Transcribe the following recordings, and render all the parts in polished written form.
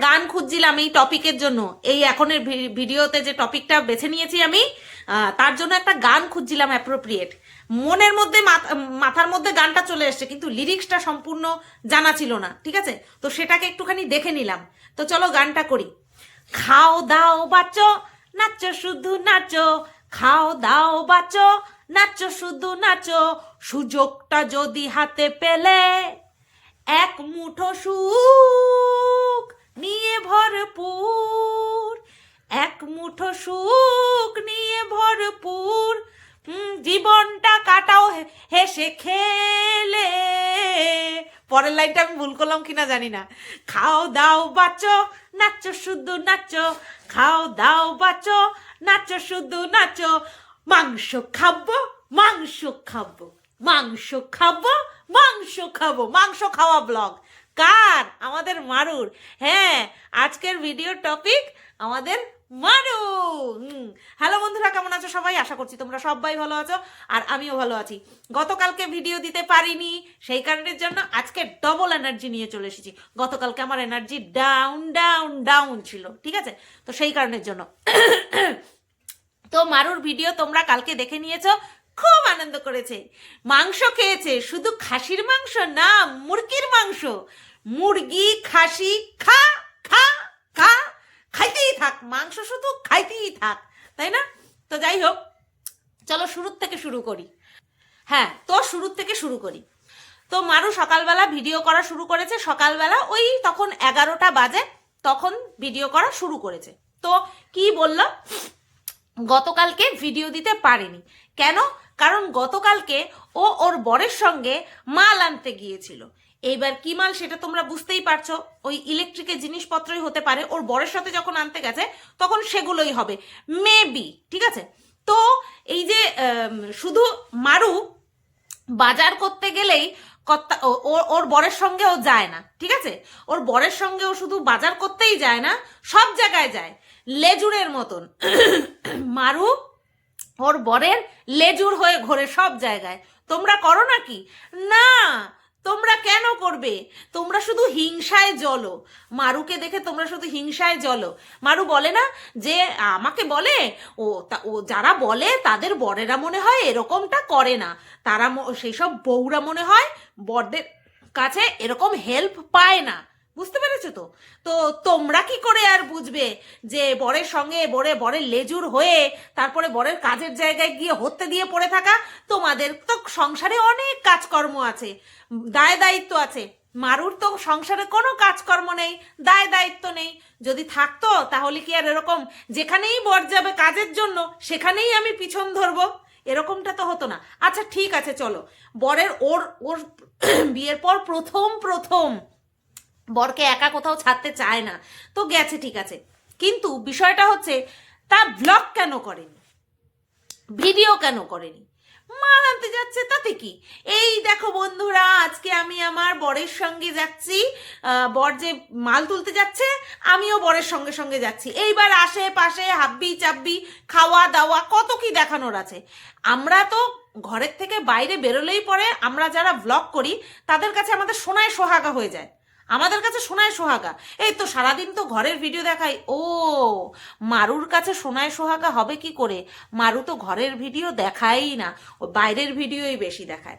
গান খুঁজছিলাম এই টপিকের জন্য, এই এখনের ভিডিওতে যে টপিকটা বেছে নিয়েছি আমি, তার জন্য একটা গান খুঁজছিলাম অ্যাপ্রোপ্রিয়েট। মনের মধ্যে মাথার মধ্যে গানটা চলে এসছে, কিন্তু লিরিক্সটা সম্পূর্ণ জানা ছিল না, ঠিক আছে? তো সেটাকে একটুখানি দেখে নিলাম। তো চলো গানটা করি। খাও দাও বাঁচো, নাচো শুধু নাচো, খাও দাও বাঁচো, নাচো শুধু নাচো, সুযোগটা যদি হাতে পেলে এক মুঠো সুখ নিয়ে ভরপুর, এক মুঠো সুখ নিয়ে ভরপুর, জীবনটা কাটাও হেসে খেলে। পরের লাইনটা আমি ভুল করলাম কিনা জানি না। খাও দাও বাঁচো, নাচো শুধু নাচো, খাও দাও বাঁচো, নাচো শুধু নাচো, মাংস খাবো, মাংস খাবো, মাংস খাবো, মাংস খাবো। মাংস খাওয়া ব্লগ কার? আমাদের মারুর। হ্যাঁ, আজকের ভিডিও টপিক আমাদের মারু। হ্যালো বন্ধুরা, কেমন আছো সবাই? আশা করছি তোমরা সবাই ভালো আছো, আর আমিও ভালো আছি। গতকালকে ভিডিও দিতে পারিনি, সেই কারণের জন্য আজকে ডবল এনার্জি নিয়ে চলে এসেছি। গতকালকে আমার এনার্জি ডাউন ডাউন ডাউন ছিল, ঠিক আছে? তো সেই কারণের জন্য তো মারুর ভিডিও তোমরা কালকে দেখে নিয়েছো, খুব আনন্দ করেছে, মাংস খেয়েছে। শুধু খাসির মাংস না, মুরগির মাংস। মুরগি খাসি খা খা খা, খাইতেই থাক, মাংস শুধু খাইতেই থাক, তাই না? তো যাই হোক, চলো শুরুর থেকে শুরু করি। হ্যাঁ, তো শুরুর থেকে শুরু করি। তো মারু সকালবেলা ভিডিও করা শুরু করেছে। সকালবেলা ওই তখন 11টা বাজে, তখন ভিডিও করা শুরু করেছে। তো কি বললো, গতকালকে ভিডিও দিতে পারেনি কেন? কারণ গতকালকে ও ওর বরের সঙ্গে মাল আনতে গিয়েছিল। এইবার কি মাল সেটা তোমরা বুঝতেই পারছো, ওই ইলেকট্রিকের জিনিসপত্রই হতে পারে। ওর বরের সাথে যখন আনতে গেছে তখন সেগুলোই হবে মেবি, ঠিক আছে? তো এই যে শুধু মারু বাজার করতে গেলেই ওর বরের সঙ্গে ও যায় না, ঠিক আছে? ওর বরের সঙ্গে ও শুধু বাজার করতেই যায় না, সব জায়গায় যায় লেজুরের মতন। মারু ওর বরের লেজুর হয়ে ঘোরে সব জায়গায়। তোমরা করো নাকি? না, তোমরা কেন করবে? তোমরা শুধু হিংসায় জ্বলো। মারুকে দেখে তোমরা শুধু হিংসায় জ্বলো। মারু বলে না যে, আমাকে বলে ও যারা বলে তাদের বরেরা মনে হয় এরকমটা করে না, তারা সেই সব বউরা মনে হয় বরদের কাছে এরকম হেল্প পায় না। বুঝতে পেরেছো তো? তো তোমরা কি করে আর বুঝবে যে বরের সঙ্গে বরের লেজুর হয়ে তারপরে বরের কাজের জায়গায় গিয়ে হতে দিয়ে পড়ে থাকা? তোমাদের তো সংসারে অনেক কাজকর্ম আছে, দায় দায়িত্ব আছে। মারুর তো সংসারে কোনো কাজকর্ম নেই, দায় দায়িত্ব নেই। যদি থাকতো তাহলে কি আর এরকম যেখানেই বর যাবে কাজের জন্য সেখানেই আমি পিছন ধরবো? এরকমটা তো হতো না। আচ্ছা ঠিক আছে, চলো, বরের ওর ওর বিয়ের পর প্রথম বরকে একা কোথাও ছাড়তে চায় না, তো গেছে, ঠিক আছে। কিন্তু বিষয়টা হচ্ছে, তা ব্লগ কেন করেনি, ভিডিও কেন করেনি? মাল আনতে যাচ্ছে, তাতে কি? এই দেখো বন্ধুরা, আজকে আমি আমার বরের সঙ্গে যাচ্ছি, বর যে মাল তুলতে যাচ্ছে আমিও বরের সঙ্গে সঙ্গে যাচ্ছি। এইবার আশেপাশে হাব্বি চাব্বি খাওয়া দাওয়া কত কি দেখানোর আছে। আমরা তো ঘরের থেকে বাইরে বেরোলেই পরে আমরা যারা ব্লগ করি তাদের কাছে আমাদের সোনায় সোহাগা হয়ে যায়, আমাদের কাছে সোনায় সোহাগা। এই তো সারাদিন তো ঘরের ভিডিও দেখাই। ও, মারুর কাছে সোনায় সোহাগা হবে কি করে? মারু তো ঘরের ভিডিও দেখাই না, ও বাইরের ভিডিওই বেশি দেখায়।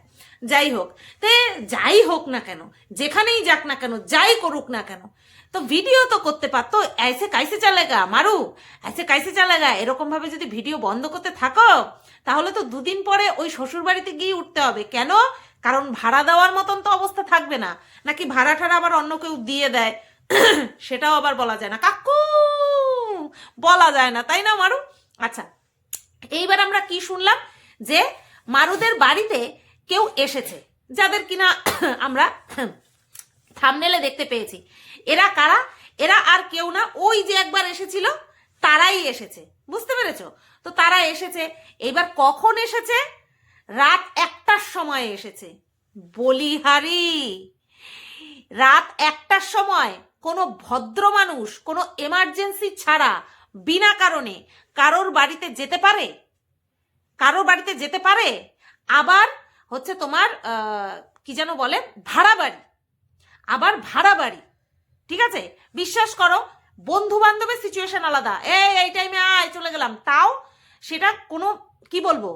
যাই হোক, তে যাই হোক না কেন, যেখানেই যাক না কেন, যাই করুক না কেন, তো ভিডিও তো করতে পারতো। ऐसे कैसे चलेगा মারু, ऐसे कैसे चलेगा? এরকম ভাবে যদি ভিডিও বন্ধ করতে থাকো তাহলে তো দুদিন পরে ওই শ্বশুর বাড়িতে গিয়ে উঠতে হবে। কেন? কারণ ভাড়া দেওয়ার মতন তো অবস্থা থাকবে না, নাকি ভাড়া ঠাড়া আবার অন্য কেউ দিয়ে দেয় সেটাও আবার বলা যায় না, কাকু বলা যায় না, তাই না মারু? আচ্ছা, এইবার আমরা কি শুনলাম যে মারুদের বাড়িতে কেউ এসেছে, যাদের কিনা আমরা থাম্বনেলে দেখতে পেয়েছি। এরা কারা? এরা আর কেউ না, ওই যে একবার এসেছিল তারাই এসেছে। বুঝতে পেরেছো? তো তারা এসেছে। এইবার কখন এসেছে? রাত 1টার সময় এসেছে। বলিহারি, রাত 1টার সময় কোনো ভদ্র মানুষ কোনো এমার্জেন্সি ছাড়া বিনা কারণে কারোর বাড়িতে যেতে পারে? কারোর বাড়িতে যেতে পারে? আবার হচ্ছে তোমার কি যেন বলে, ভাড়া বাড়ি, আবার ভাড়া বাড়ি, ঠিক আছে? বিশ্বাস করো, বন্ধু বান্ধবের সিচুয়েশন আলাদা, এই টাইমে আয় চলে গেলাম, তাও সেটা কোনো কি বলবো,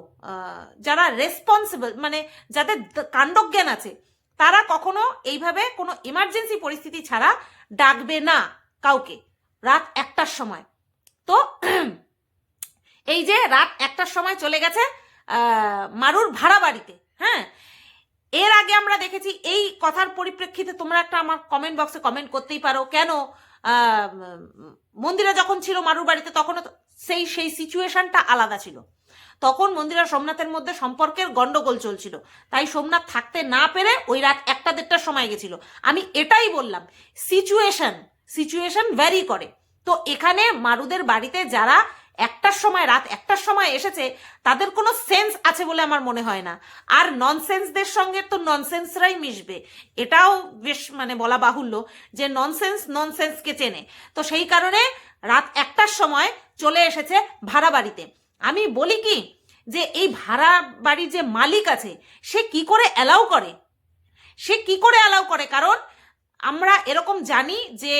যারা রেসপন্সিবল মানে যাদের কাণ্ডজ্ঞান আছে তারা কখনো এইভাবে কোনো ইমার্জেন্সি পরিস্থিতি ছাড়া ডাকবে না কাউকে রাত 1টার সময়। তো এই যে রাত 1টার সময় চলে গেছে মারুর ভাড়া বাড়িতে। হ্যাঁ, এর আগে আমরা দেখেছি, এই কথার পরিপ্রেক্ষিতে তোমরা একটা আমার কমেন্ট বক্সে কমেন্ট করতেই পারো, কেন মন্দিরা যখন ছিল মারুর বাড়িতে তখনও সেই সিচুয়েশনটা আলাদা ছিল। তখন মন্দিরা সোমনাথের মধ্যে সম্পর্কের গন্ডগোল চলছিল, তাই সোমনাথ থাকতে না পেরে ওই রাত 1টা-1.5টার সময় গেছিল। আমি এটাই বললাম, সিচুয়েশন ভ্যারি করে। তো এখানে মারুদের বাড়িতে যারা 1টার সময়, রাত 1টার সময় এসেছে, তাদের কোনো সেন্স আছে বলে আমার মনে হয় না। আর ননসেন্সদের সঙ্গে তো ননসেন্সরাই মিশবে, এটাও বেশ মানে বলা বাহুল্য যে ননসেন্সকে চেনে। তো সেই কারণে রাত 1টার সময় চলে এসেছে ভাড়া বাড়িতে। আমি বলি কি, যে এই ভাড়া বাড়ির যে মালিক আছে সে কি করে অ্যালাউ করে, কারণ আমরা এরকম জানি যে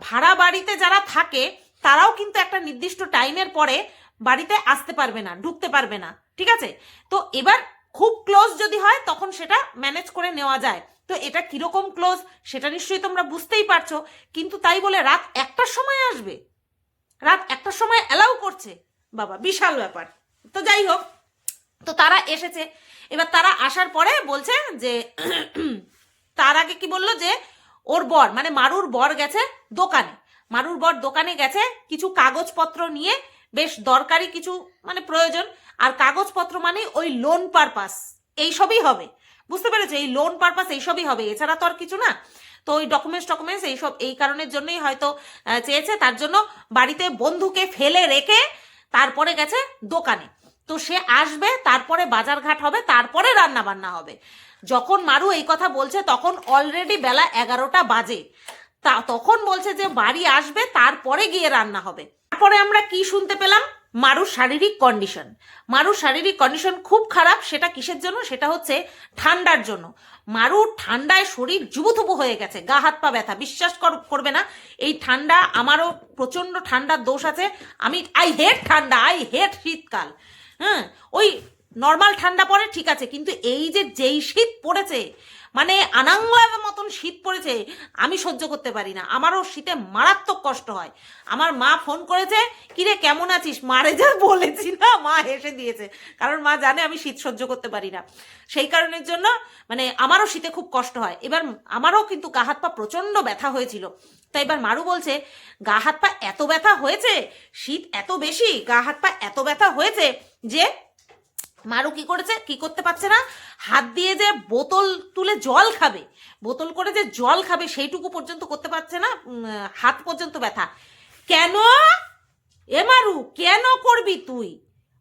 ভাড়া বাড়িতে যারা থাকে তারাও কিন্তু একটা নির্দিষ্ট টাইমের পরে বাড়িতে আসতে পারবে না, ঢুকতে পারবে না, ঠিক আছে? তো এবার খুব ক্লোজ যদি হয় তখন সেটা ম্যানেজ করে নেওয়া যায়। তো এটা কিরকম ক্লোজ সেটা নিশ্চয়ই তোমরা বুঝতেই পারছো, কিন্তু তাই বলে রাত 1টার সময় আসবে, রাত 1টার সময় অ্যালাউ করছে, বাবা বিশাল ব্যাপার। তো যাই হোক, তো তারা এসেছে। এবার তারা আসার পরে বলছে যে তার আগে কি বললো, যে ওর বর মানে মারুর বর গেছে দোকানে, দোকানে গেছে কিছু কাগজপত্র নিয়ে, বেশ দরকারি কিছু মানে প্রয়োজন। আর কাগজপত্র মানে ওই লোন পারপাস এইসবই হবে, বুঝতে পেরেছো? এই লোন পারপাস এইসবই হবে, এছাড়া তো আর কিছু না। তো ওই ডকুমেন্টস এইসব এই কারণের জন্যই হয়তো চেয়েছে, তার জন্য বাড়িতে বন্ধুকে ফেলে রেখে তারপরে গেছে দোকানে। তো সে আসবে, তারপরে বাজারঘাট হবে, তারপরে রান্না বান্না হবে। যখন মারু এই কথা বলছে তখন অলরেডি বেলা 11টা বাজে। তখন বলছে যে বাড়ি আসবে, তারপরে গিয়ে রান্না হবে। তারপরে আমরা কি শুনতে পেলাম, মারুর শারীরিক কন্ডিশন খুব খারাপ। সেটা কিসের জন্য? সেটা হচ্ছে ঠান্ডার জন্য। মারুর ঠান্ডায় শরীর জুবুথুবু হয়ে গেছে, গা হাত পা ব্যথা। বিশ্বাস করবে না, এই ঠান্ডা, আমারও প্রচন্ড ঠান্ডার দোষ আছে। আই হেট ঠান্ডা, আই হেট শীতকাল। হ্যাঁ, ওই নর্মাল ঠান্ডা পড়ে ঠিক আছে, কিন্তু এই যেই শীত পড়েছে, মানে আনাংলার মতন শীত পড়েছে, আমি সহ্য করতে পারি না। আমারও শীতে মারাত্মক কষ্ট হয়। আমার মা ফোন করেছে, কিরে কেমন আছিস? মারে যা বলেছি না, মা হেসে দিয়েছে, কারণ মা জানে আমি শীত সহ্য করতে পারি না। সেই কারণের জন্য মানে আমারও শীতে খুব কষ্ট হয়। এবার আমারও কিন্তু গা হাত পা প্রচণ্ড ব্যথা হয়েছিল। তাই এবার মারু বলছে, গা হাত পা এত ব্যথা হয়েছে, শীত এত বেশি, গা হাত পা এত ব্যথা হয়েছে যে মারু কি করতে পারছে না, হাত দিয়ে যে বোতল তুলে জল খাবে, বোতল করে যে জল খাবে সেইটুকু পর্যন্ত করতে পারছে না, হাত পর্যন্ত ব্যথা। কেন এ মারু, কেন করবি তুই?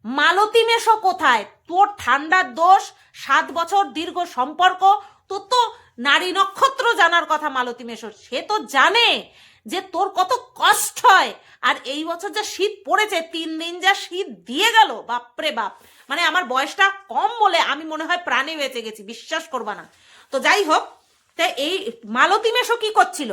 মালতী মেশো কোথায়? তোর ঠান্ডার দোষ, 7 বছর দীর্ঘ সম্পর্ক, তোর তো নারী নক্ষত্র জানার কথা মালতী মেশোর। সে তো জানে যে তোর কত কষ্ট হয়। আর এই বছর যা শীত পড়েছে, 3 দিন যা শীত দিয়ে গেল, বাপরে বাপ, মানে আমার বয়সটা কম বলে আমি মনে হয় প্রাণে বেঁচে গেছি, বিশ্বাস করবা না। তো যাই হোক, তাই এই মালতী মেশো কি করছিল?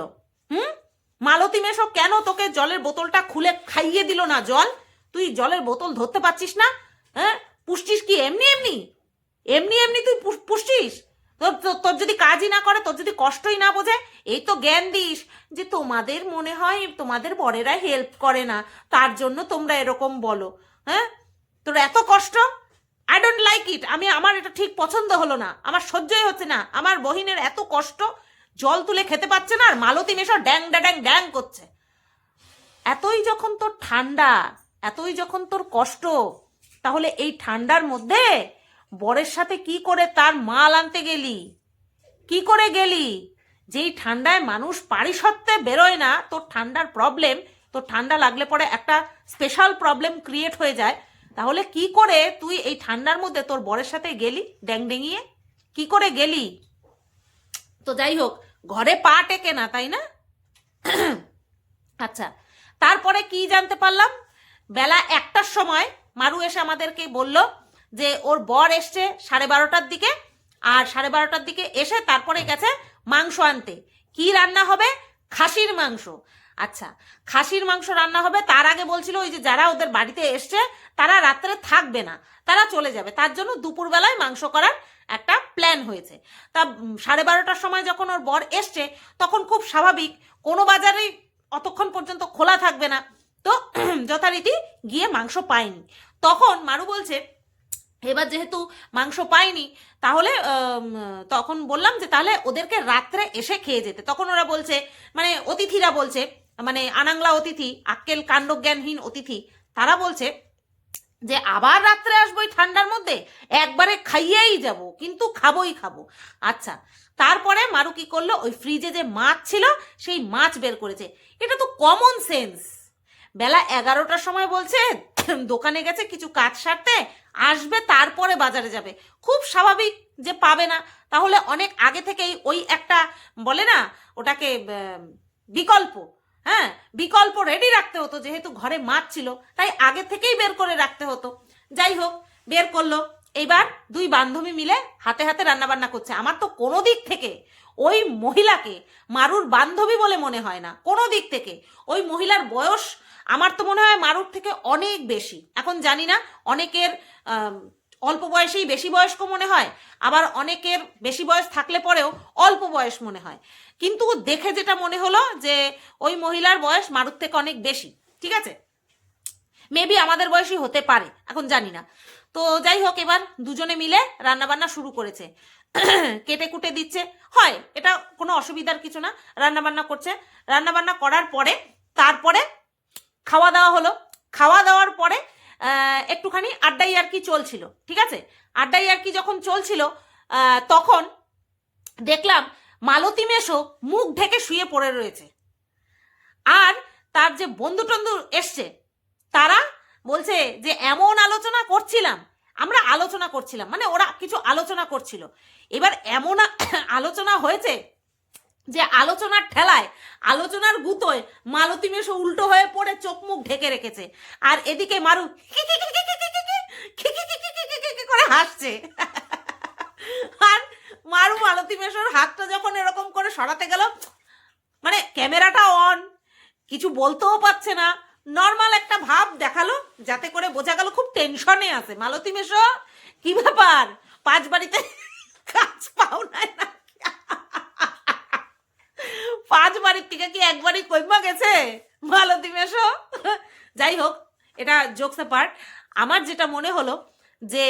মালতী মেশো কেন তোকে জলের বোতলটা খুলে খাইয়ে দিল না জল? তুই জলের বোতল ধরতে পারছিস না? হ্যাঁ, পুষ্টিস কি এমনি এমনি তুই পুষ্টিস? তোর যদি কাজই না করে, তোর যদি কষ্টই না বোঝে, এই তো জ্ঞান দিস যে তোমাদের মনে হয় তোমাদের বরেরা হেল্প করে না, তার জন্য তোমরা এরকম বলো। হ্যাঁ, তোর এত কষ্ট, আই ডোন্ট লাইক ইট। আমার এটা ঠিক পছন্দ হলো না, আমার সহ্যই হচ্ছে না। আমার বহিনের এত কষ্ট, জল তুলে খেতে পাচ্ছে না, আর মালতী মেশো ড্যাং ড্যাং ড্যাং করছে। এতই যখন তোর ঠান্ডা, এতই যখন তোর কষ্ট, তাহলে এই ঠান্ডার মধ্যে বরের সাথে কি করে তার মাল আনতে গেলি? কি করে গেলি? যেই ঠান্ডায় মানুষ পারিসত্ত্বে বেরোয় না, তোর ঠান্ডার প্রবলেম, তোর ঠান্ডা লাগলে পরে একটা স্পেশাল প্রবলেম ক্রিয়েট হয়ে যায়, তাহলে কি করে তুই এই ঠান্ডার মধ্যে তোর বরের সাথে গেলি ড্যাং ডেঙিয়ে? কি করে গেলি? তো যাই হোক, ঘরে পা টেকে না, তাই না? আচ্ছা, তারপরে কি জানতে পারলাম, বেলা 1টার সময় মারু এসে আমাদেরকে বলল যে ওর বর এসছে 12:30টার দিকে, আর 12:30টার দিকে এসে তারপরে গেছে মাংস আনতে। কি রান্না হবে? খাসির মাংস। আচ্ছা, খাসির মাংস রান্না হবে। তার আগে বলছিল ওই যে যারা ওদের বাড়িতে এসছে তারা রাত্রে থাকবে না, তারা চলে যাবে, তার জন্য দুপুরবেলায় মাংস করার একটা প্ল্যান হয়েছে। তা 12:30টার সময় যখন ওর বর এসছে তখন খুব স্বাভাবিক কোনো বাজারেই অতক্ষণ পর্যন্ত খোলা থাকবে না, তো যথারীতি গিয়ে মাংস পায়নি। তখন মারু বলছে এবার যেহেতু মাংস পাইনি তাহলে তখন বললাম যে তাহলে ওদেরকে রাত্রে এসে খেয়ে যেতে। তখন ওরা বলছে, মানে অতিথিরা বলছে, মানে আনাংলা অতিথি, আক্কেল কাণ্ডজ্ঞানহীন অতিথি, তারা বলছে যে আবার রাত্রে আসবো এই ঠান্ডার মধ্যে, একবারে খাইয়েই যাব, কিন্তু খাবোই খাবো। আচ্ছা, তারপরে মারু কি করলো, ওই ফ্রিজে যে মাছ ছিল সেই মাছ বের করেছে। এটা তো কমন সেন্স। বেলা 11টার সময় বলছে দোকানে গেছে কিছু কাজ সারতে, আসবে তারপরে বাজারে যাবে, খুব স্বাভাবিক যে পাবে না। তাহলে অনেক আগে থেকেই ওই একটা বলে না ওটাকে বিকল্প, হ্যাঁ বিকল্প রেডি রাখতে হতো, যেহেতু ঘরে মাছ ছিল তাই আগে থেকেই বের করে রাখতে হতো। যাই হোক, বের করলো। এইবার দুই বান্ধবী মিলে হাতে হাতে রান্না বান্না করছে। আমার তো কোনো দিক থেকে ওই মহিলাকে মারুর বান্ধবী বলে মনে হয় না, কোনো দিক থেকে। ওই মহিলার বয়স আমার তো মনে হয় মারুর থেকে অনেক বেশি। এখন জানি না, অনেকের অল্প বয়সেই বেশি বয়স্ক মনে হয়, আবার অনেকের বেশি বয়স থাকলে পরেও অল্প বয়স মনে হয়, কিন্তু দেখে যেটা মনে হলো যে ওই মহিলার বয়স মারুর থেকে অনেক বেশি। ঠিক আছে, মেবি আমাদের বয়সই হতে পারে, এখন জানি না। তো যাই হোক, এবার দুজনে মিলে রান্নাবান্না শুরু করেছে। কেটে কুটে দিচ্ছে, হয় এটা কোনো অসুবিধার কিছু না, রান্নাবান্না করছে। রান্নাবান্না করার পরে তারপরে খাওয়া দাওয়া হলো। খাওয়া দাওয়ার পরে একটুখানি আড্ডাই আর কি চলছিল। ঠিক আছে, আড্ডাই আর কি যখন চলছিল তখন দেখলাম মালতী মেশো মুখ ঢেকে শুয়ে পড়ে রয়েছে। আর তার যে বন্ধু টন্ধু এসছে তারা বলছে যে এমন আলোচনা করছিলাম, আমরা আলোচনা করছিলাম, মানে ওরা কিছু আলোচনা করছিল। এবার এমন আলোচনা হয়েছে যে আলোচনার ঠেলায়, আলোচনার গুতোয় মালতী মেশো উল্টো হয়ে পড়ে চোখ মুখ ঢেকে রেখেছে, আর এদিকে মারু করে হাসছে। আর মারু মালতী মেশোর হাতটা যখন এরকম করে সরাতে গেল, মানে ক্যামেরাটা অন, কিছু বলতেও পারছে না, নর্মাল একটা ভাব দেখালো যাতে করে বোঝা গেল খুব টেনশনে আছে। মালতী মেশো, কি ব্যাপার, 5 বাড়িতে কাজ পাও নাই না? 5 বাড়ির থেকে কি একবারই কইমা গেছে মালতী মেশো? যাই হোক, এটা জোকস পার্ট। আমার যেটা মনে হলো যে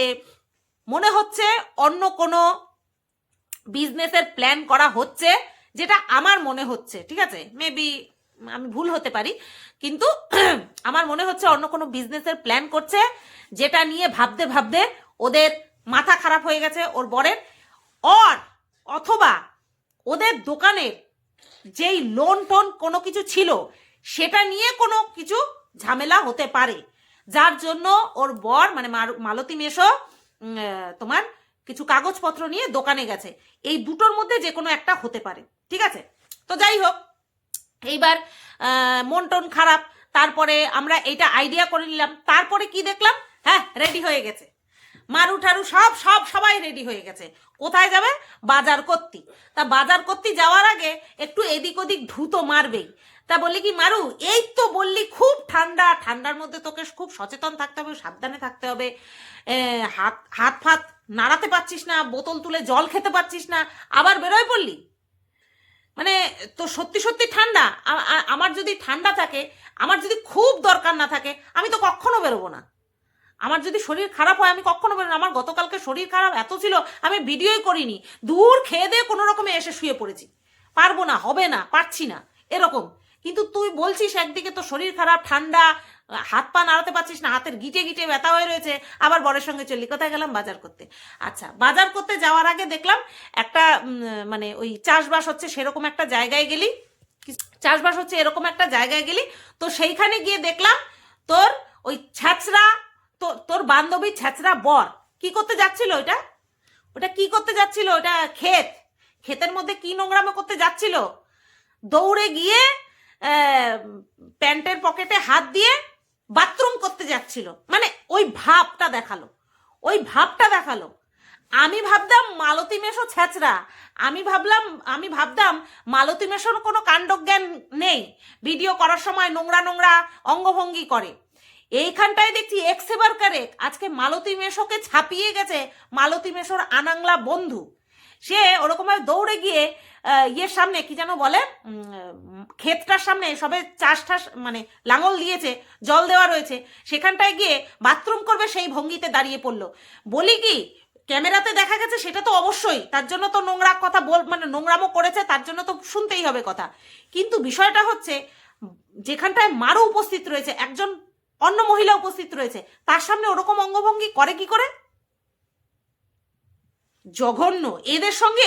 মনে হচ্ছে অন্য কোনো বিজনেসের প্ল্যান করা হচ্ছে, যেটা আমার মনে হচ্ছে। ঠিক আছে, মেবি আমি ভুল হতে পারি, কিন্তু আমার মনে হচ্ছে অন্য কোনো বিজনেসের প্ল্যান করছে, যেটা নিয়ে ভাবতে ভাবতে ওদের মাথা খারাপ হয়ে গেছে ওর বরের, অথবা ওদের দোকানের যেই লোন টোন কোনো কিছু ছিল সেটা নিয়ে কোনো কিছু ঝামেলা হতে পারে, যার জন্য ওর বর মানে মালতী মেশো তোমার কিছু কাগজপত্র নিয়ে দোকানে গেছে। এই দুটোর মধ্যে যে কোনো একটা হতে পারে। ঠিক আছে, তো যাই হোক, এইবার মন টন খারাপ, তারপরে আমরা এইটা আইডিয়া করে নিলাম। তারপরে কি দেখলাম, হ্যাঁ রেডি হয়ে গেছে, মারু ঠারু সবাই রেডি হয়ে গেছে। কোথায় যাবে? বাজার করতে। তা বাজার করতে যাওয়ার আগে একটু এদিক ওদিক ধুতো মারবেই। তা বললি কি মারু, এই তো বললি খুব ঠান্ডা, ঠান্ডার মধ্যে তোকে খুব সচেতন থাকতে হবে, সাবধানে থাকতে হবে, হাত ফাত নাড়াতে পারছিস না, বোতল তুলে জল খেতে পারছিস না, আবার বেরোয় পড়লি। মানে তো সত্যি সত্যি ঠান্ডা। আমার যদি ঠান্ডা থাকে, আমার যদি খুব দরকার না থাকে, আমি তো কখনো বেরোবো না। আমার যদি শরীর খারাপ হয় আমি কখনো বেরোবো না। আমার গতকালকে শরীর খারাপ এত ছিল আমি ভিডিওই করিনি, দূর খেয়ে দিয়ে কোনো রকমে এসে শুয়ে পড়েছি, পারবো না, হবে না, পারছি না এরকম। কিন্তু তুই বলছিস একদিকে তো শরীর খারাপ, ঠান্ডা, হাত পা নাড়াতে পারছিস না, হাতের গিটে গিটে ব্যথা হয়ে রয়েছে, আবার বরের সঙ্গে চললি। কোথায় গেলাম? বাজার করতে। আচ্ছা, বাজার করতে যাওয়ার আগে দেখলাম একটা মানে ওই চাষবাস হচ্ছে সেরকম একটা জায়গায় গেলি, চাষবাস হচ্ছে এরকম একটা জায়গায় গেলি, তো সেইখানে গিয়ে দেখলাম তোর ওই ছ্যাঁচড়া, তোর বান্ধবী ছ্যাঁচড়া বর কি করতে যাচ্ছিল, ওটা কি করতে যাচ্ছিল, ওটা ক্ষেতের মধ্যে কি নোংরামো করতে যাচ্ছিল, দৌড়ে গিয়ে প্যান্টের পকেটে হাত দিয়ে বাথরুম করতে যাচ্ছিল। মানে ওই ভাবটা দেখালো, আমি ভাবতাম মালতী মেশো ছ্যাচরা, আমি ভাবতাম মালতী মেশোর কোনো কাণ্ডজ্ঞান নেই, ভিডিও করার সময় নোংরা নোংরা অঙ্গভঙ্গি করে। এইখানটায় দেখছি এক্সেবার কারেক্ট, আজকে মালতী মেশোকে ছাপিয়ে গেছে মালতী মেশোর আনাংলা বন্ধু। সে ওরকমভাবে দৌড়ে গিয়ে ইয়ের সামনে কি যেন বলে, ক্ষেতটার সামনে সবে চাষ ঠাস মানে লাঙল দিয়েছে, জল দেওয়া রয়েছে, সেখানটায় গিয়ে বাথরুম করবে সেই ভঙ্গিতে দাঁড়িয়ে পড়লো। বলি কি, ক্যামেরাতে দেখা গেছে সেটা তো অবশ্যই, তার জন্য তো নোংরা কথা মানে নোংরামো করেছে, তার জন্য তো শুনতেই হবে কথা। কিন্তু বিষয়টা হচ্ছে যেখানটায় মারু উপস্থিত রয়েছে, একজন অন্য মহিলা উপস্থিত রয়েছে, তার সামনে ওরকম অঙ্গভঙ্গি করে কি করে? জঘন্য। এদের সঙ্গে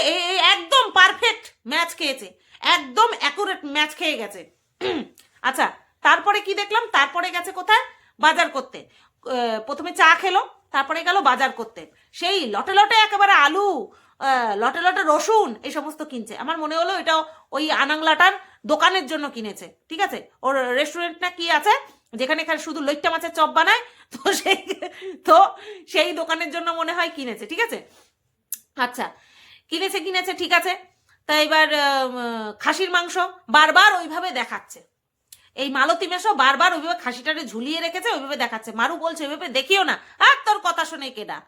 একদম পারফেক্ট ম্যাচ খেয়েছে, একদম অ্যাকুরেট ম্যাচ খেয়ে গেছে। আচ্ছা, তারপরে কি দেখলাম, তারপরে গেছে কোথায়, বাজার করতে। প্রথমে চা খেলো, তারপরে গেল বাজার করতে, সেই লটে লটে একেবারে আলু, লটে লটে রসুন, এই সমস্ত কিনছে। আমার মনে হলো এটা ওই আনাংলাটার দোকানের জন্য কিনেছে, ঠিক আছে, ওর রেস্টুরেন্ট না কি আছে যেখানে এখানে শুধু লইট্টা মাছের চপ বানায়, তো সেই দোকানের জন্য মনে হয় কিনেছে, ঠিক আছে। আচ্ছা, কিনেছে ঠিক আছে। তা এবার খাসির মাংস বারবার ওইভাবে দেখাচ্ছে, এই মালতী মেশো বারবার ওইভাবে খাসিটারে ঝুলিয়ে রেখেছে, ওইভাবে দেখাচ্ছে। মারু বলছে ওইভাবে দেখিও না, আর তোর কথা শুনে কেডা,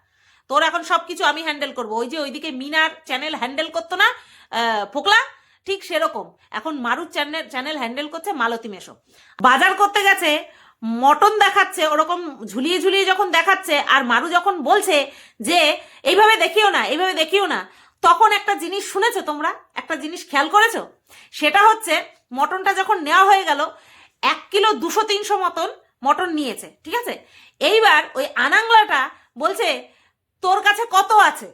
তোর এখন সবকিছু আমি হ্যান্ডেল করবো। ওই যে ওইদিকে মিনার চ্যানেল হ্যান্ডেল করতো না ফোকলা, ঠিক সেরকম এখন মারুর চ্যানেল হ্যান্ডেল করছে মালতী মেশো। বাজার করতে গেছে, মটন দেখাচ্ছে ওরকম ঝুলিয়ে ঝুলিয়ে যখন দেখাচ্ছে, আর মারু যখন বলছে যে এইভাবে দেখিও না, এইভাবে দেখিও না, তখন একটা জিনিস শুনেছো তোমরা, একটা জিনিস খেয়াল করেছো, সেটা হচ্ছে মটনটা যখন নেওয়া হয়ে গেল, 1 কিলো 200-300 মতন মটন নিয়েছে, ঠিক আছে। এইবার ওই আনাংলাটা বলছে তোর কাছে কত আছে,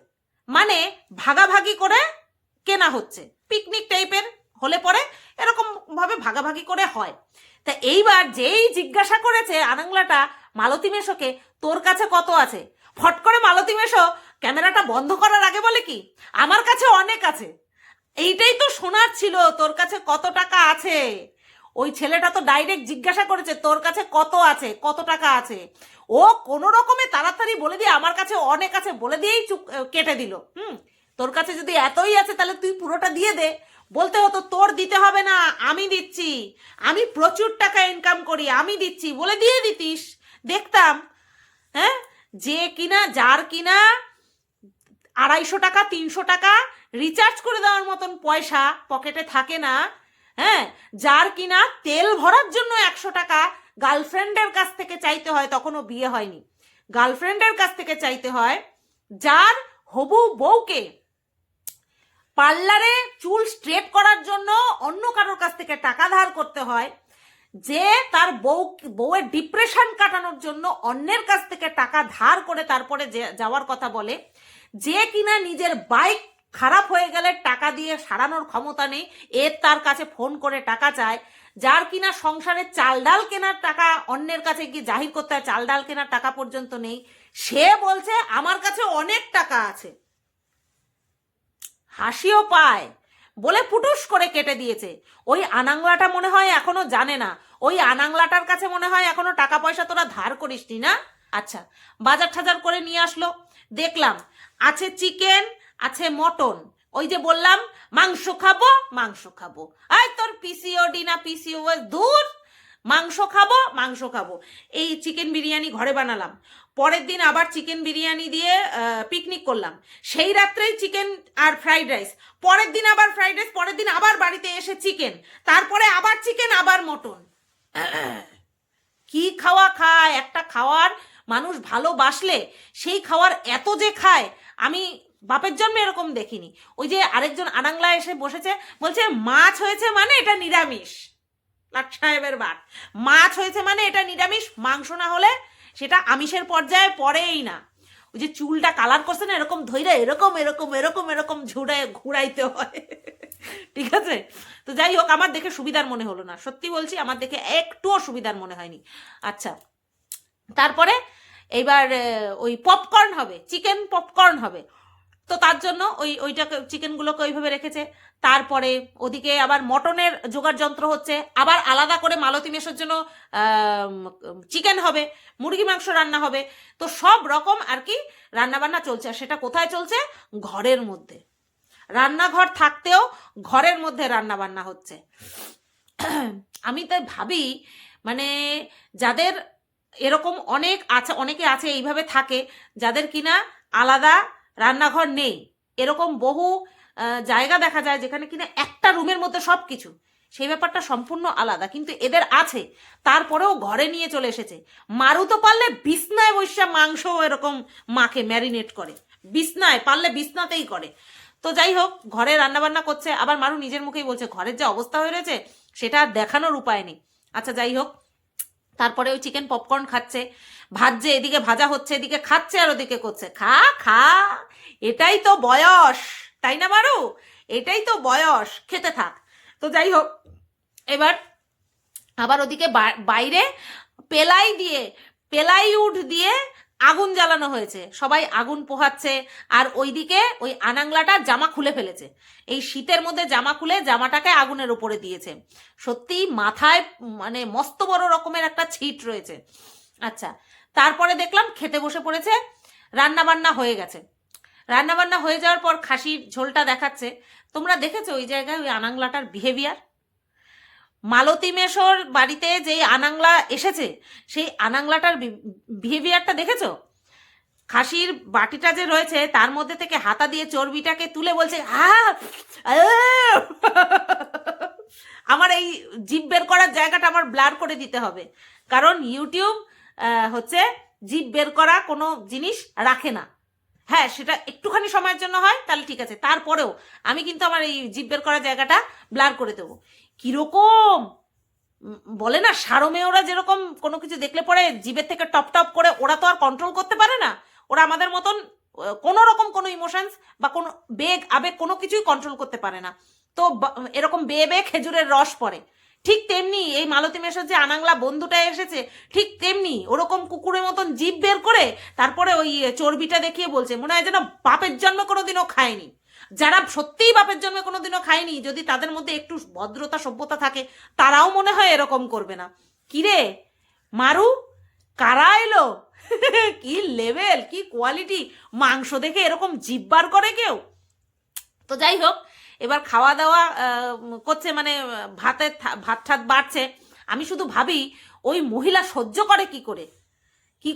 মানে ভাগাভাগি করে কেনা হচ্ছে, পিকনিক টাইপের হলে পরে এরকম ভাবে ভাগাভাগি করে হয়। তা এইবার যেই জিজ্ঞাসা করেছে আনাংলাটা মালতী মেশোকে তোর কাছে কত আছে, ফট করে মালতী মেশো ক্যামেরাটা বন্ধ করার আগে বলে কি, আমার কাছে অনেক আছে। এইটাই তো শোনার ছিল, তোর কাছে কত টাকা আছে। ওই ছেলেটা তো ডাইরেক্ট জিজ্ঞাসা করেছে তোর কাছে কত আছে, কত টাকা আছে। ও কোনো রকমে তাড়াতাড়ি বলে দিয়ে আমার কাছে অনেক আছে বলে দিয়েই চুপ কেটে দিল। তোর কাছে যদি এতই আছে তাহলে তুই পুরোটা দিয়ে দে। বলতে হতো তোর দিতে হবে না, আমি দিচ্ছি, আমি প্রচুর টাকা ইনকাম করি, আমি দিচ্ছি, বলে দিয়ে দিতিস, দেখতাম। হ্যাঁ, যে কিনা যার কিনা 250 টাকা 300 টাকা রিচার্জ করে দেওয়ার মতন পয়সা পকেটে থাকে না, হ্যাঁ, যার কিনা তেল ভরার জন্য 100 টাকা গার্লফ্রেন্ডের কাছ থেকে চাইতে হয়, তখনও বিয়ে হয়নি, গার্লফ্রেন্ডের কাছ থেকে চাইতে হয়, যার হবু বউকে পার্লারে চুল স্ট্রেট করার জন্য অন্য কারোর কাছ থেকে টাকা ধার করতে হয়, যে তার বউয়ের ডিপ্রেশন কাটানোর জন্য অন্যের কাছ থেকে টাকা ধার করে তারপরে যাওয়ার কথা বলে, যে কিনা নিজের বাইক খারাপ হয়ে গেলে টাকা দিয়ে সারানোর ক্ষমতা নেই, তার কাছে ফোন করে টাকা চায়, যার কিনা সংসারে চাল ডাল কেনার টাকা অন্যের কাছে গিয়ে জাহির করতে হয়, চাল ডাল কেনার টাকা পর্যন্ত নেই, সে বলছে আমার কাছে অনেক টাকা আছে। হাসিও পায় বলে পুটুস করে কেটে দিয়েছে। ওই আনাংলাটা মনে হয় এখনো জানে না, ওই আনাংলাটার কাছে মনে হয় এখনো টাকা পয়সা তোরা ধার করিসনি না। আচ্ছা, বাজার টাজার করে নিয়ে আসলো, দেখলাম আছে চিকেন, আছে মটন, ওই যে বললাম মাংস খাবো মাংস খাবো, আয় তোর পিসিওডি না পিসিওএস দূর, মাংস খাবো মাংস খাবো। এই চিকেন বিরিয়ানি ঘরে বানালাম, পরের দিন আবার চিকেন বিরিয়ানি দিয়ে পিকনিক করলাম, সেই রাত্রেই চিকেন আর ফ্রাইড রাইস, পরের দিন আবার ফ্রাইড রাইস, পরের দিন আবার বাড়িতে এসে চিকেন, তারপরে আবার চিকেন আবার মটন। কি খাওয়া খায় একটা খাওয়ার মানুষ ভালোবাসলে, সেই খাওয়ার এত যে খায় আমি বাপের জন্মে এরকম দেখিনি। ওই যে আরেকজন আনাংলা এসে বসেছে, বলছে মাছ হয়েছে মানে এটা নিরামিষ, লাট সাহেবের বাট, মাছ হয়েছে মানে এটা নিরামিষ, মাংস না হলে সেটা আমিষের পর্যায়ে পড়েই না। ওই যে চুলটা কালার করছে না এরকম ধৈরে এরকম এরকম এরকম এরকম ঘুরাইতে হয়, ঠিক আছে। তো যাই হোক, আমার দেখে সুবিধার মনে হলো না, সত্যি বলছি, আমার দেখে একটুও সুবিধার মনে হয়নি। আচ্ছা, তারপরে এইবার ওই পপকর্ন হবে, চিকেন পপকর্ন হবে, তো তার জন্য ওইটাকে চিকেনগুলোকে ওইভাবে রেখেছে। তারপরে ওদিকে আবার মটনের জোগাড় যন্ত্র হচ্ছে, আবার আলাদা করে মালতী মেশোর জন্য চিকেন হবে, মুরগি মাংস রান্না হবে। তো সব রকম আর কি রান্নাবান্না চলছে। আর সেটা কোথায় চলছে? ঘরের মধ্যে। রান্নাঘর থাকতেও ঘরের মধ্যে রান্নাবান্না হচ্ছে। আমি তাই ভাবি, মানে যাদের এরকম অনেকে আছে এইভাবে থাকে, যাদের কিনা আলাদা রান্নাঘর নেই। এরকম বহু জায়গা দেখা যায় যেখানে কিনা একটা রুমের মধ্যে সব কিছু, সেই ব্যাপারটা সম্পূর্ণ আলাদা। কিন্তু এদের আছে, তারপরেও ঘরে নিয়ে চলে এসেছে। মারু তো পারলে বিছনায় বসে মাংস এরকম মাকে ম্যারিনেট করে, বিছনায় পারলে বিছনাতেই করে। তো যাই হোক, ঘরে রান্নাবান্না করছে। আবার মারু নিজের মুখেই বলছে ঘরের যে অবস্থা হয়ে রয়েছে সেটা আর দেখানোর উপায় নেই। আচ্ছা যাই হোক, তারপরে ওই চিকেন পপকর্ন খাচ্ছে, ভাজছে, এদিকে ভাজা হচ্ছে, এদিকে খাচ্ছে আর ওদিকে করছে খা খা। এটাই তো বয়স, তাই না মারু? এটাই তো বয়স, খেতে থাক। তো যাই হোক, এবার আবার ওদিকে বাইরে পেলাইউড দিয়ে আগুন জ্বালানো হয়েছে, সবাই আগুন পোহাচ্ছে। আর ওইদিকে ওই আনাংলাটা জামা খুলে ফেলেছে, এই শীতের মধ্যে জামা খুলে জামাটাকে আগুনের উপরে দিয়েছে। সত্যি মাথায় মানে মস্ত বড় রকমের একটা ছিট রয়েছে। আচ্ছা, তারপরে দেখলাম খেতে বসে পড়েছে, রান্নাবান্না হয়ে গেছে। রান্নাবান্না হয়ে যাওয়ার পর খাসির ঝোলটা দেখাচ্ছে। তোমরা দেখেছো ওই জায়গায় ওই আনাংলাটার বিহেভিয়ার? মালতী মেশোর বাড়িতে যেই আনাংলা এসেছে সেই আনাংলাটার বিহেভিয়ারটা দেখেছো? খাসির বাটিটা যে রয়েছে তার মধ্যে থেকে হাতা দিয়ে চর্বিটাকে তুলে বলছে আমার এই জিভ বের করার জায়গাটা আমার ব্লার করে দিতে হবে, কারণ ইউটিউব হচ্ছে জিভ বের করা কোনো জিনিস রাখে না। হ্যাঁ, সেটা একটুখানি সময়ের জন্য হয় তাহলে ঠিক আছে, তারপরেও আমি কিন্তু আমার এই জিভ বের করার জায়গাটা ব্লার করে দেবো। কিরকম বলে না, সারমেয়রা যেরকম কোনো কিছু দেখলে পরে জিভের থেকে টপ টপ করে, ওরা তো আর কন্ট্রোল করতে পারে না। ওরা আমাদের মতন কোনো রকম কোনো ইমোশনস বা কোনো আবেগ কোনো কিছুই কন্ট্রোল করতে পারে না। তো এরকম বেয়ে বেয়ে খেজুরের রস পড়ে। ঠিক তেমনি এই মালতী মেশোর যে আনাংলা বন্ধুটা এসেছে, ঠিক তেমনি ওরকম কুকুরের মতন জিভ বের করে তারপরে ওই চর্বিটা দেখিয়ে বলছে, মনে হয় যেন বাপের জন্ম কোনোদিনও খায়নি। যারা সত্যিই বাপের জন্মে কোনোদিনও খায়নি, যদি তাদের মধ্যে একটু ভদ্রতা সভ্যতা থাকে, তারাও মনে হয় এরকম করবে না। কিরে মারু, কারা এলো? কি লেভেল, কি কোয়ালিটি! মাংস দেখে এরকম জিব্বার করে কেউ? তো যাই হোক, এবার খাওয়া দাওয়া করছে, মানে ভাত ঠাত বাড়ছে। আমি শুধু ভাবি ওই মহিলা সহ্য করে কি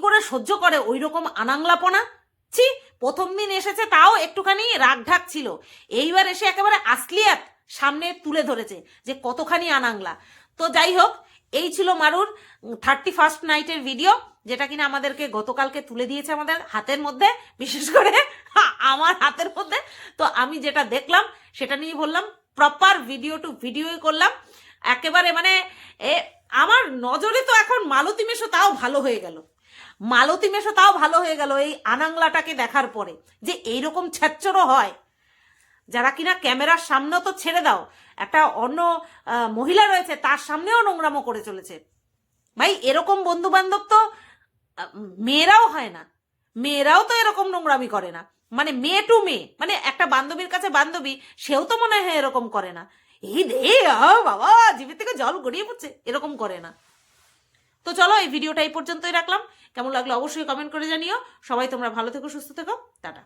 করে সহ্য করে ওই রকম আনাংলাপনা। ছি, প্রথম দিন এসেছে তাও একটুখানি রাগঢাক ছিল, এইবার এসে একেবারে আসলিয়াত সামনে তুলে ধরেছে যে কতখানি আনাংলা। তো যাই হোক, এই ছিল মারুর 31st নাইটের ভিডিও, যেটা কিনা আমাদেরকে গতকালকে তুলে দিয়েছে আমাদের হাতের মধ্যে, বিশেষ করে আমার হাতের মধ্যে। তো আমি যেটা দেখলাম সেটা নিয়ে বললাম, প্রপার ভিডিও টু ভিডিওই করলাম একেবারে। মানে আমার নজরে তো এখন মালতী মেশো তাও ভালো হয়ে গেল এই আনাংলাটাকে দেখার পরে, যে এইরকম ছ্যাচ্চরও হয়, যারা কিনা ক্যামেরার সামনেও তো ছেড়ে দাও, একটা অন্য মহিলা রয়েছে তার সামনেও নোংরামো করে চলেছে। ভাই, এরকম বন্ধু বান্ধব তো মেয়েরাও হয় না, মেয়েরাও তো এরকম নোংরামি করে না। মানে মেয়ে টু মেয়ে, মানে একটা বান্ধবীর কাছে বান্ধবী, সেও তো মনে হয় এরকম করে না। এই রে বাবা, জিভের থেকে জল গড়িয়ে পড়ছে, এরকম করে না। তো চলো, এই ভিডিওটা এই পর্যন্তই রাখলাম। কেমন লাগলো অবশ্যই কমেন্ট করে জানিও। সবাই তোমরা ভালো থেকো, সুস্থ থেকো, টাটা।